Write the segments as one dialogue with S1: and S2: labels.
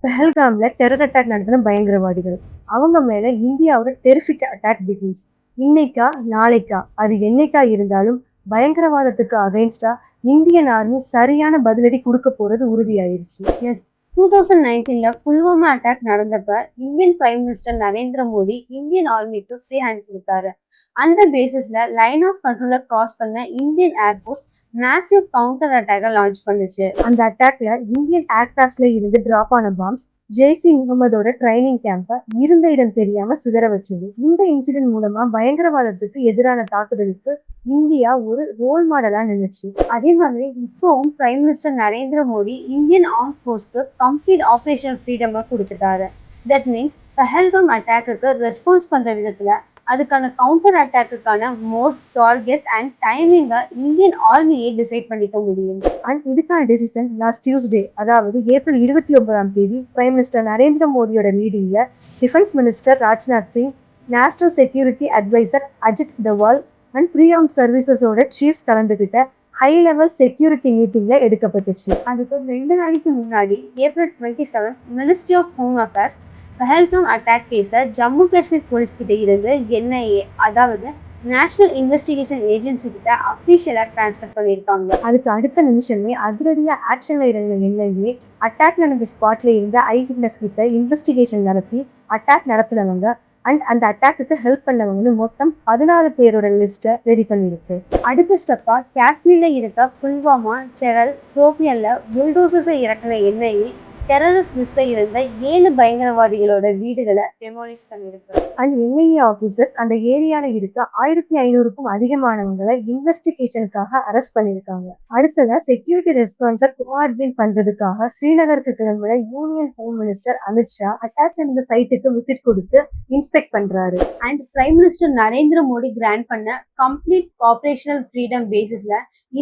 S1: பெஹல்காம்ல terror attack நடத்தின பயங்கரவாதிகள் அவங்க மேல இந்தியாவோட டெரிஃபிக் அட்டாக் பிகின்ஸ். இன்னைக்கா நாளைக்கா அது என்னைக்கா இருந்தாலும் பயங்கரவாதத்துக்கு அகைன்ஸ்டா இந்தியன் ஆர்மி சரியான பதிலடி கொடுக்க போறது உறுதியாயிருச்சு.
S2: எஸ் 2019ல புல்வாமா அட்டாக் நடந்தப்ப Indian prime minister Narendra Modi Indian ஆர்மிக்கு ஃப்ரீ ஹேண்ட் கொடுத்தாரு. அந்த பேசிஸ்ல லைன் ஆஃப் கண்ட்ரோல கிராஸ் பண்ண இந்தியன் ஏர்போர்ஸ் மேசிவ் கவுண்டர் அட்டாக லான்ச் பண்ணுச்சு.
S1: அந்த அட்டாக்ல இந்தியன் ஏர்கிராஃப்ட்ல இருந்து டிராப் ஆன பாம்ஸ் ஜெய்சி முகமதோட ட்ரைனிங் கேம்ப இருந்த இடம் தெரியாம சிதற வச்சது. இந்த இன்சிடென்ட் மூலமா பயங்கரவாதத்துக்கு எதிரான தாக்குதலுக்கு இந்தியா ஒரு ரோல் மாடலா நின்னுச்சு.
S2: அதே மாதிரி இப்போவும் prime minister Narendra Modi Indian arm ஃபோர்ஸ்க்கு கம்ப்ளீட் ஆபரேஷனல் ஃப்ரீடம் கொடுத்துட்டாரு. தட் மீன்ஸ் பஹல்காம் அட்டாக்கு ரெஸ்பான்ஸ் பண்ற விதத்துல அதுக்கான கவுண்டர் அட்டாக்குக்கான மோட், டார்கெட்ஸ் அண்ட் டைமிங்கை இந்தியன் ஆர்மியை டிசைட் பண்ணிக்க முடியும்.
S1: அண்ட் இதுக்கான டெசிஷன் லாஸ்ட் டியூஸ்டே, அதாவது ஏப்ரல் 29 பிரைம் மினிஸ்டர் நரேந்திர மோடியோட மீட்டிங்ல defence minister Rajnath Singh, national security adviser Ajit Doval and three arm சர்வீசஸோட சீஃப்ஸ் கலந்துகிட்ட ஹை லெவல் செக்யூரிட்டி மீட்டிங்ல எடுக்கப்பட்டுச்சு.
S2: அதுக்கு 2 நாளைக்கு முன்னாடி April 27 ministry of home affairs Pahalgam attack கேஸை ஜம்மு காஷ்மீர் போலீஸ் கிட்ட இருந்து என்ஐஏ, அதாவது நேஷனல் இன்வெஸ்டிகேஷன் ஏஜென்சி கிட்ட அபிஷியலா டிரான்ஸ்ஃபர் பண்ணியிருக்காங்க.
S1: அதுக்கு அடுத்த நிமிஷமே அதிரடியா ஆக்ஷன்ல இருந்த என்ஐஏ அட்டாக் நடந்த ஸ்பாட்ல இருந்த ஐ விட்னஸ் கிட்ட இன்வெஸ்டிகேஷன் நடத்தி அட்டாக் நடத்துனவங்க அண்ட் அந்த அட்டாக்கு ஹெல்ப் பண்ணவங்கன்னு மொத்தம் 16 பேரோட லிஸ்ட்டை ரெடி பண்ணியிருக்கு.
S2: அடுத்த ஸ்டெப்பா காஷ்மீர்ல இருக்க புல்வாமா, செரல், சோபியன்ல புல்டோசர்ஸை இறக்குன என்ஐஏ டெரரிஸ்ட் லிஸ்ட்ல இருந்த 7 பயங்கரவாதிகளோட வீடுகளை டெமாலிஷ் பண்ணிருக்கு.
S1: அண்ட் என்ஐஏ ஆபீசர்ஸ் அந்த ஏரியால இருக்க 1500க்கும் அதிகமானவங்களை இன்வெஸ்டிகேஷனுக்காக அரெஸ்ட் பண்ணிருக்காங்க. அடுத்ததா செக்யூரிட்டி ரெஸ்பான்ஸை கோஆர்டினேட் பண்றதுக்காக ஸ்ரீநகருக்கு கிளம்புற union home minister Amit Shah attack நடந்த சைட்டுக்கு விசிட் கொடுத்து இன்ஸ்பெக்ட் பண்றாரு.
S2: And prime minister Narendra Modi grant பண்ண கம்ப்ளீட் ஆபரேஷனல் ஃப்ரீடம் பேசிஸ்ல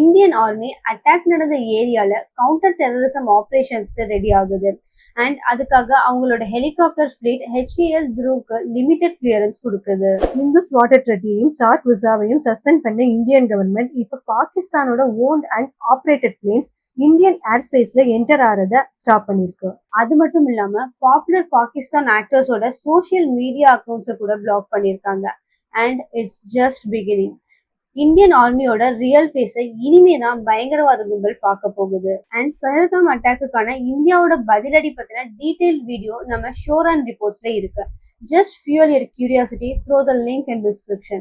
S2: இந்தியன் ஆர்மி அட்டாக் நடந்த ஏரியால கவுண்டர் டெரரிசம் ஆபரேஷன்ஸ்க்கு ரெடி ஆகுது. அண்ட் அதுக்காக அவங்களோட ஹெலிகாப்டர் ஃபிளீட் HAL துருவுக்கு லிமிடெட் கிளியரன்ஸ் கொடுக்குது.
S1: இந்துஸ் வாட்டர் ட்ரெட்டியையும் சார்க் விசாவையும் சஸ்பெண்ட் பண்ண இந்தியன் கவர்மெண்ட் இப்ப பாகிஸ்தானோட owned and operated planes Indian air ஸ்பேஸ்ல என்டர் ஆறத ஸ்டாப் பண்ணிருக்கு.
S2: அது மட்டும் இல்லாம பாப்புலர் பாகிஸ்தான் ஆக்டர்ஸோட சோசியல் மீடியா அக்கௌண்ட்ஸை கூட பிளாக் பண்ணியிருக்காங்க. And it's just beginning. Indian ஆர்மியோட ரியல் ஃபேஸை இனிமே தான் பயங்கரவாத கும்பல் பார்க்க போகுது. அண்ட் பஹல்காம் அட்டாக்குக்கான இந்தியாவோட பதிலடி பத்தின டீடைல் வீடியோ நம்ம ஷோர் அண்ட் ரிப்போர்ட்ஸ்ல இருக்கு. Just fuel your curiosity through the link in description.